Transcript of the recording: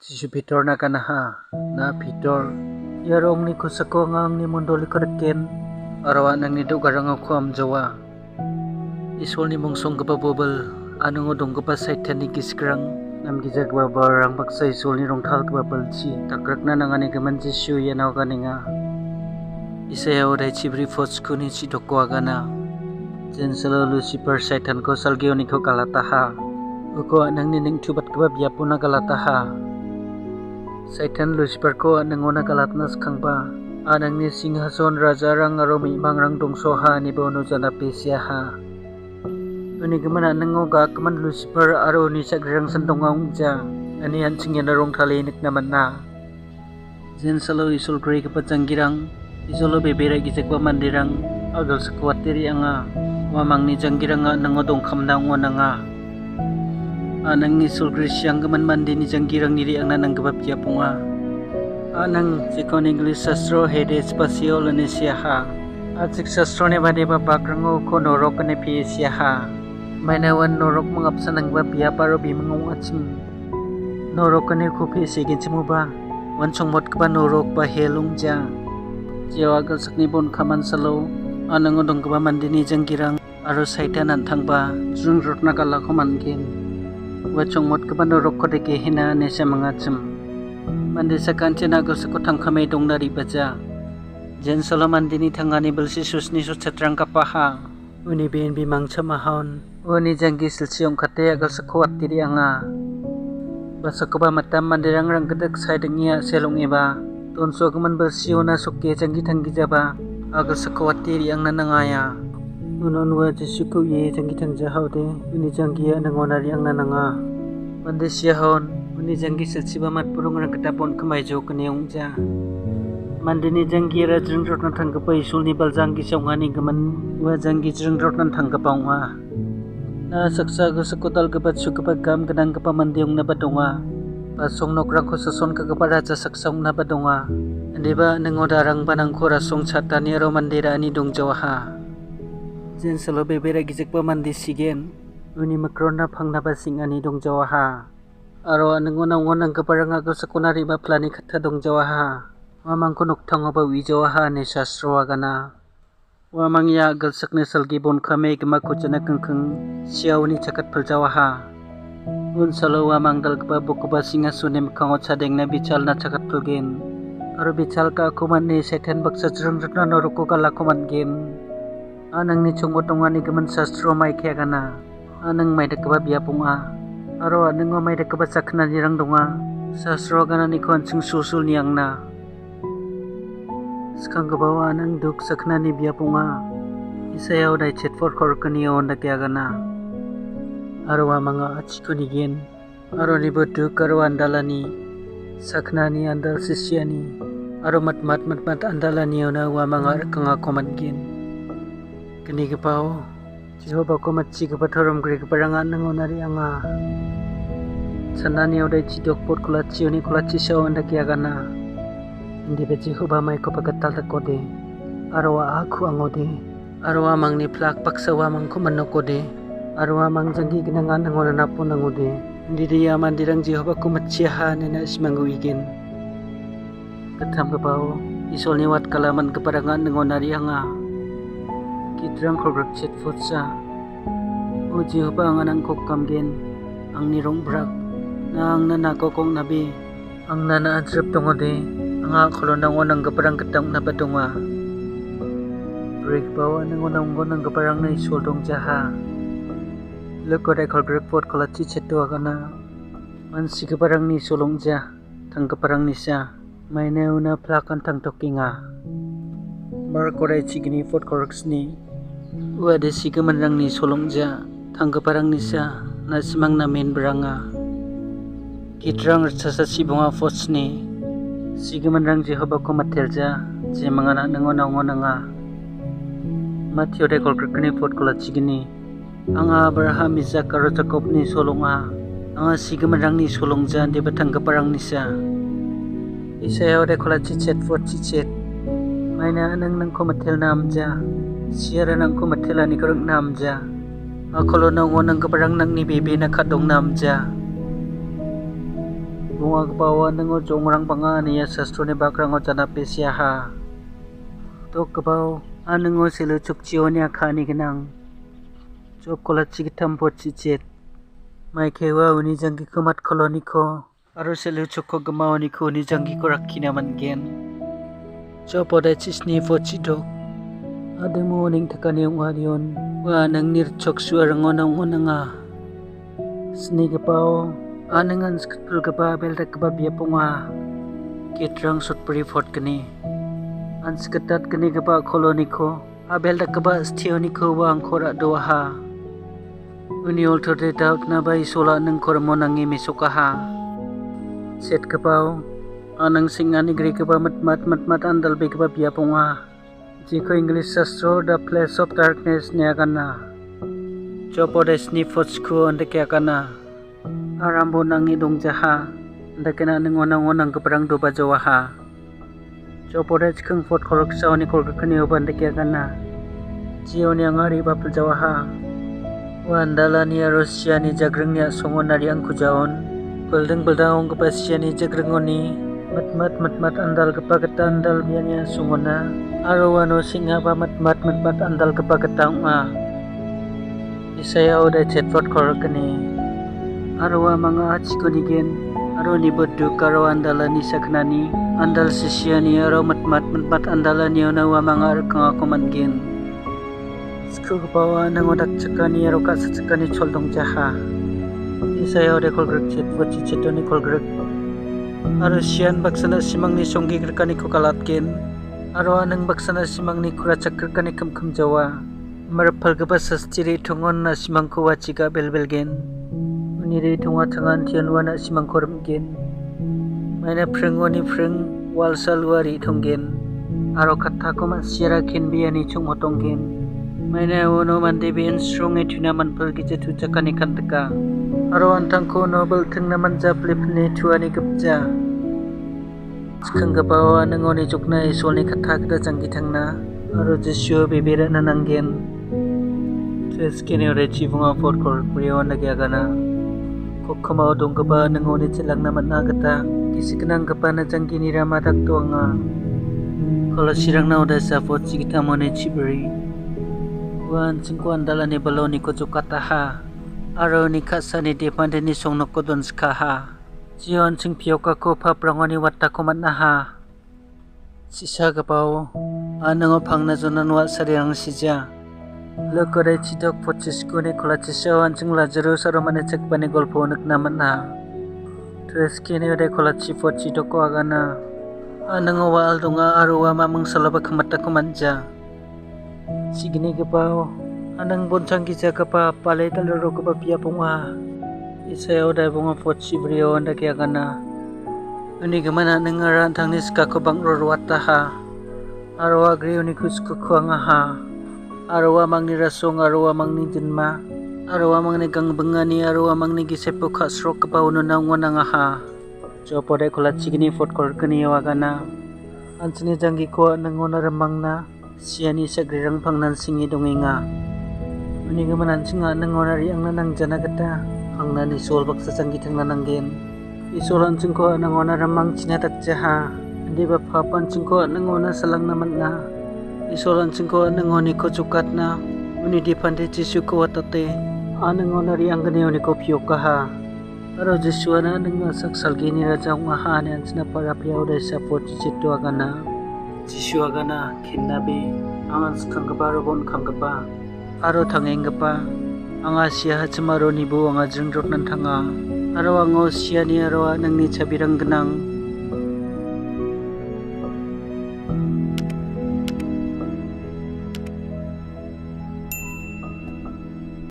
Sisu pitor na kanaha na pitor yarong ni kusako ngang ni mundo likorken arawa nang ni dogarang ako am jawa isol ni mungsong kapabobal anong odong kapasaitan ni Gitrang nam gijag babarang baksa isol ni rongthal kapabalchi takrak na nangani gaman jishu yanaw kaninga isayaw day chibri fotsku ni chidoko agana jen salo Lucifer saitan ko salgyo ni ko kalataha uko nang nining tubat kaba biapuna kalataha Saitan Lucifer ko nangona kalatnas kangba anang ni singhason raja rang aromi mangrang dongsoha ni bono jana pesyaha uni gemana nangoga kaman Lucifer aro ni sagrang sandongaung ja ani hansingya narong thalinik naman na jen salo isul grey kapajangirang isolo bebera gijekba mandirang agal sakwatiri anga wamang ni janggirang nangodong kamnang wananga anang isul grisyang gaman mandi ni janggirang niri ang nanang gababya punga anang sikon English sastroo hede spasiol ni siyaha at sik sastroo ne bade babakrango ko norok ne pi siyaha mainawan norok mangapsan ang babya paro bimangung atsim norok ne ko pi sigin simuba wansong mot ka norok ba helung ja jiwagal sakni bon kaman salo anang odong gaba mandi ni janggirang aro saitan antangba jrung rotna kala ko mangkin wachong mot ka norok ko deke hina ne sa mga tsum mandi sa kanchen agal sa kutang kamay dong nari baja jen solo mandi ni tangani belsi susni so chatrang kapaha uni bin bimang chamahon uni janggi silsiong kate agal sa kuat tiri anga basa ko ba matam mandirang rang kadak say dengia selong iba tonso kaman belsi una sukke janggi tanggi jaba agal sa kuat tiri ang nanangaya Unonwa jisuku ye janggi tangja haude uni janggi ya nangonari ang nananga mandi siyahon uni janggi silsiba mat purung rang katapon kamay jo kaniyong ja mandi ni janggi ra jrung rot na tanggapa isul ni bal janggi siyongani gaman wa janggi jrung rot na tanggapa nga na saksa go sakutal kapat sukapag gam ganang kapa mandiyong na badonga pasong nokrang ko sason kakaparaja saksong na badonga hindi ba nangodarang banang korasong chata ni aro mandira ni dong jawaha jen salo bebera gijekba mandi sigen uni makrona phangna ba singani dong jawaha aro nangonang kaparang agal sakunari ba plani khatha dong jawaha wamang kunuk thango ba wi jawaha ne sastroo agana wamang ya agal sakne salgi bon khame gama kuchana kangkang siaw ni chakat phal jawaha un salo wamang dal ba bokba singa sunem khango chadeng na bichal na chakat phulgen aro bichal ka kuman ne saitan baksa jrung ratna noroko kala kuman gen anang ni chungotong ani gaman sastroo maikai agana anang maidakgipa biapunga aro anang maidakgipa sakna nirang donga sastroo agana ni konsing susul niang na skang gabawa anang duk sakna ni biapunga isayaw dai chetfor korkani on dake agana aro mga achiko nigin aro ni boduk aro andalani sakna ni andal sisyani aro mat andalani ona mga kanga komangin kini kepau Jehovah ko matchi kapathorom gre kaparangan nangonari anga sanani odai chidok pot kulachi oni kulachi saw andaki agana indi be Jehovah mai ko pagatal takode arwa aku angode arwa mangni plak paksawa mangko manokode arwa mang janggi ginangan nangona napon angode indi dia mandirang Jehovah ko matchi ha nena simangu igin katam kepau isol ni wat kalaman kaparangan nangonari anga Gitrang korgrak chet fotsa o Jehovah ang anang kokkamgen ang nirong brak na ang nanakokong nabi ang nanaadrap tungode ang akolonang onang kaparang katang nabadunga break bawa nang onang onang kaparang na isoldong jaha lukod ay korgrak pot kolachi cheto agana mansi kaparang ni isolong jah tang kaparang ni siya may nauna plakan tang tokinga markoday chigini pot koraks ni wade sigaman rang ni solongja tangga parang nisa na simang namin beranga Gitrang rasa sibunga fots ni sigaman rang Jehovah ko matelja je mga nangonanga Matthew de kolkrakni pot kola chigini ang Abraham Isaac aro Jacob ni solonga ang sigaman rang ni solongja de batangga parang nisa isayaw de kola chichet fot chichet Maina nang ko matel namja siara nang ko matela ni karang namja akolo nang onang kaparang nang ni bebe na kadong namja bunga kebawa nengo jongrang panga niya sastroo ni bakrang o jana pesyaha. Tok kebaw anengo selu cuk cio ni akani genang. Job kola cikitam pot cicit. Maikai wa uni janggi kemat koloni ko. Aro selu cuk ko gemaw ni ko uni janggi ko rakina man gen. Job oda cisni pot cidok. Ademo ning tekani yung wadion. Wa nang nircok suarang nga. Sni kebaw anengan skipul keba belda keba biap nga. Gitrang sut perifot keni. An seketat keni keba koloni ko. Abelda keba stioni ko wa angkora doaha. Uni olto de daut na ba isola nang kormo nangi misukaha. Set kebaw anang singani gri keba mat andal be keba biap nga. Jiko English sastroo the place of darkness ni agana. Chopo de snifot sku ande ke agana. Arambo nangi dong jaha. Ande kena nang keperang doba jawaha. Chopo de cikeng fot korok saw ni korok keni oban de ke agana. Jio ni angari bapel jawaha. Wandala ni Rusia ni jagreng ni songon nari ang kujaon. Beldeng beldaong kepasia ni jagreng oni. Mat andal kepagata andal bianya sungona. Arwano singa ba mat andal kepagata nga. Isaya oda chatfot korokani. Arwa mga chikonigen. Aro ni bodu karo andala ni saknani. Andal sisiani aro mat andala ni onawa mga arkang ako mangin. Sku kebawa nang odak cekani aro kasa cekani coldong jaha. Isaya oda kolgrek chatfot cicetoni kolgrek. Aro sian baksana simang ni songgi gerkani ko kalatkin. Aro anang baksana simang ni kuracak gerkani kem jawa. Marapal keba sastiri tungon na simang ko wachiga belgen. Unire tunga tangan tianwa na simang ko remgen. Maina prengoni preng walsal wari tonggen. Aro kata ko masyara kin biani chung motonggen. Maina wono mandebi instrong etuna manpal gijatu jakani kantaka. Aro antang ko nobel teng naman japlip ni tuani gebja. Cikeng kebawa nengoni jukna isolni kata kita janggi tangna. Aro jesyo bebera nananggen. Skiani ore cibunga fort kor priyon lagi agana. Kokoma odong keba nengoni celang naman nagata. Kisi kenang keba na janggi ni ramadak tuanga. Kalau sirang na udah safot cikita mone ciberi. Wan cingku andala ni baloni ko cukataha. Aro ni kasa ni depande ni song nokodon skaha. Jion cing piyoka ko paprangoni watta ko matnaha. Sisa kebaw anang opang na zonan wat sariyang sija. Lokore cidok pocisku ni kola cisawan cing Lazarus aro manecek bani golpo nek naman na. Treski ni ode kola cipot cidok ko agana. Anang wa aldunga aro wa mamang salaba kemata ko manja. Sigini kebaw anang boncang kisa kepa palay talero kepa piapunga. Isaya ode bunga poci brio anda kaya agana. Uni gemana nengaran tang niska ko bang rorwataha. Aro agri uni kusku kuangaha. Arwa mang ni rasong arwa mang ni jenma. Arwa mang ni gang bengani arwa mang ni gisepo khasrok kebaw nunang wanangaha. Jopo de kola cigini fot korkani wagana. Ansini janggi ko nangona remang na. Siani sagrirang pangnan singi donginga. Uni gemanan singa nangona riang nanang jana gata. Hangna ni sol baksa janggi tang nananggen. Isolan cingko nangona remang cina tak jaha. Di bapapan cingko nangona salang naman na. Isolan cingko nangoni ko cukat na. Uni di pandai jisu ko watate. Anangona riang gani uni ko piyokaha. Aro jisu ana nang saksal gini raja ngaha ni ansina para priyaw day sapot jisitu agana. Jisu agana kinnabi. Angan skang keba robon kang keba. Aro tangeng keba. Anga siya hacimaro nibu anga jrengrot nan tanga. Aro ango siya ni aro nang ni cabirang genang.